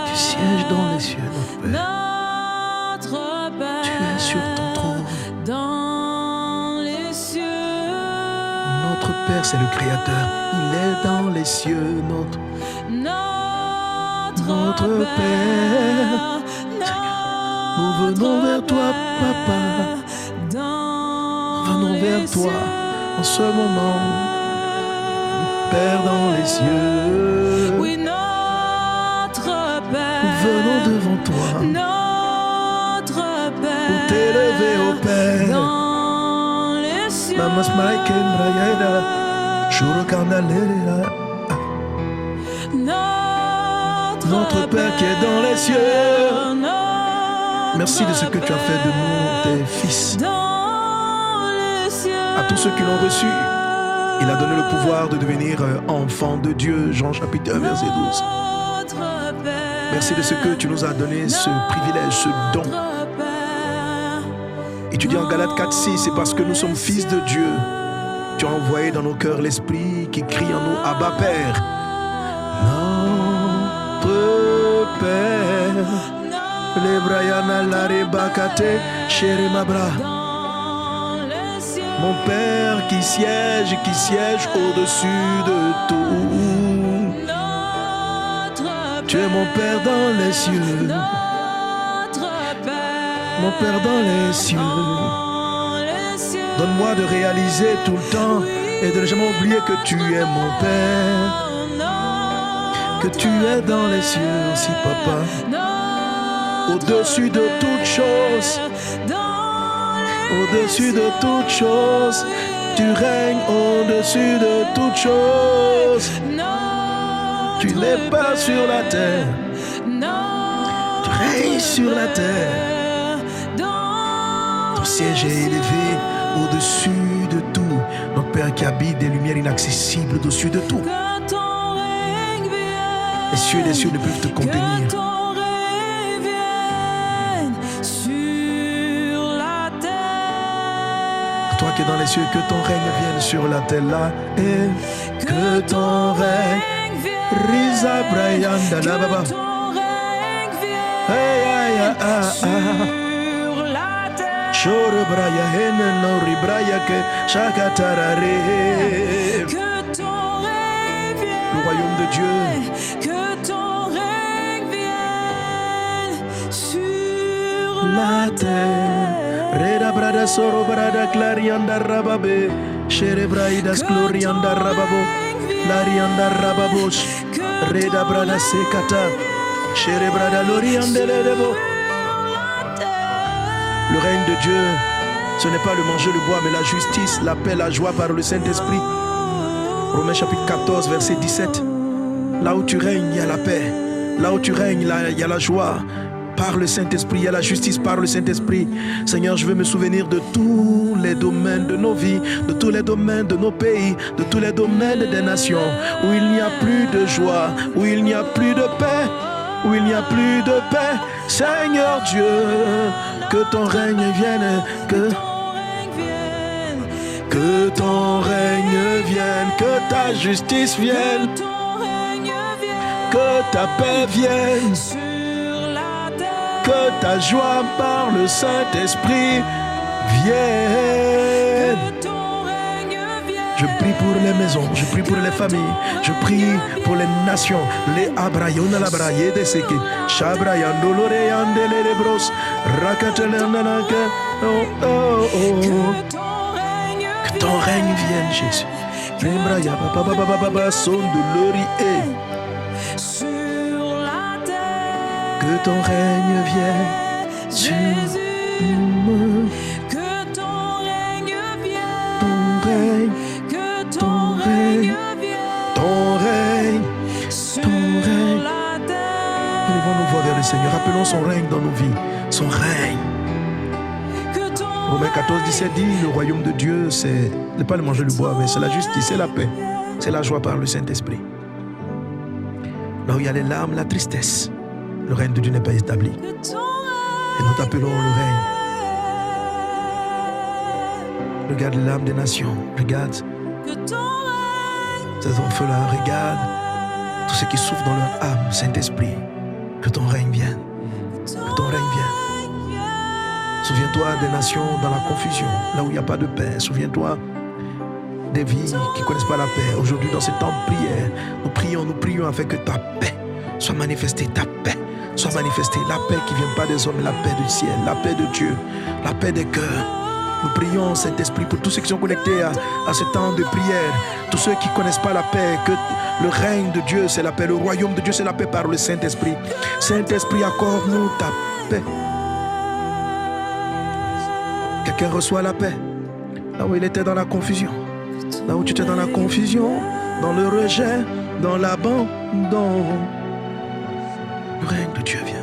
Tu sièges dans les cieux, notre Père. Tu es sur ton trône. Notre Père, c'est le Créateur. Il est dans les cieux, notre Père. Nous venons vers toi, Papa. Venons vers toi en ce moment. Père dans les cieux. Oui, notre Père. Venons devant toi. Notre Père. Pour t'élever au Père. Dans les cieux. Mamas Maiken Brayaida. Churokanalela. Notre Père qui est dans les cieux. Merci de ce que tu as fait de nous, tes fils. À tous ceux qui l'ont reçu, il a donné le pouvoir de devenir enfant de Dieu. Jean chapitre 1, verset 12. Merci de ce que tu nous as donné, ce privilège, ce don. Et tu dis en Galates 4:6, c'est parce que nous sommes fils de Dieu. Tu as envoyé dans nos cœurs l'Esprit qui crie en nous, Abba Père. Notre Père. Les Brayana Larebakate, chéri Mabra. Mon Père qui siège au-dessus de tout. Tu es mon Père dans les cieux. Mon Père dans les cieux. Donne-moi de réaliser tout le temps et de ne jamais oublier que tu es mon Père. Que tu es dans les cieux aussi, Papa. Au-dessus de toutes choses, au-dessus de toutes choses, tu règnes au-dessus de toutes choses. Tu n'es pas sur la terre, tu règnes sur la terre. Ton siège est élevé au-dessus de tout. Notre Père qui habite des lumières inaccessibles au-dessus de tout. Les cieux et les cieux ne peuvent te contenir. Toi qui es dans les cieux, que ton règne vienne sur la terre là. Et que ton règne Risa Brian Dalababa. Chore Braya Hene Nori Braya que Chakatarare. Le royaume de Dieu. Que ton règne vienne sur La terre. Reda brada soro brada clarianda rababe. Chere braidas glorianda rababo. Larianda rababos. Reda brada sekata. Chere brada lorianda ledebo. Le règne de Dieu, ce n'est pas le manger, le boire, mais la justice, la paix, la joie par le Saint-Esprit. Romains chapitre 14, verset 17. Là où tu règnes, il y a la paix. Là où tu règnes, il y a la joie. Par le Saint-Esprit, il y a la justice par le Saint-Esprit. Seigneur, je veux me souvenir de tous les domaines de nos vies, de tous les domaines de nos pays, de tous les domaines des nations, où il n'y a plus de joie, où il n'y a plus de paix, où il n'y a plus de paix. Seigneur Dieu, que ton règne vienne, que ton règne vienne, que ta justice vienne, que ta paix vienne. Que ta joie par le Saint-Esprit vienne. Je prie pour les maisons, je prie pour les familles, je prie pour les nations. Les Abrayona la braille de seke, Shabrayan dolore yandele de bros, Rakatelanaka. Oh oh oh. Que ton règne vienne, Jésus. Rembraya papa papa papa son dolori et. Que ton règne vienne sur nous. Que ton règne vienne. Ton règne. Que ton règne vienne. Ton règne. Ton règne. Élevons-nous voix vers le Seigneur. Appelons son règne dans nos vies. Son règne. Romains 14, 17 dit, le royaume de Dieu, c'est pas le manger, le boire, mais c'est la justice, c'est la paix. C'est la joie par le Saint-Esprit. Là où il y a les larmes, la tristesse. Le règne de Dieu n'est pas établi. Et nous t'appelons le règne. Regarde l'âme des nations. Regarde ces enfants-là. Regarde tous ceux qui souffrent dans leur âme, Saint-Esprit, que ton règne vienne. Que ton règne vienne. Souviens-toi des nations dans la confusion, là où il n'y a pas de paix. Souviens-toi des vies qui ne connaissent pas la paix. Aujourd'hui, dans ces temps de prière, nous prions afin que ta paix soit manifestée, ta paix soit manifestée. La paix qui ne vient pas des hommes, mais la paix du ciel, la paix de Dieu, la paix des cœurs. Nous prions, Saint-Esprit, pour tous ceux qui sont connectés à ce temps de prière, tous ceux qui ne connaissent pas la paix, que le règne de Dieu, c'est la paix, le royaume de Dieu, c'est la paix par le Saint-Esprit. Saint-Esprit, accorde-nous ta paix. Quelqu'un reçoit la paix, là où il était dans la confusion, là où tu étais dans la confusion, dans le rejet, dans l'abandon. Le règne de Dieu vient.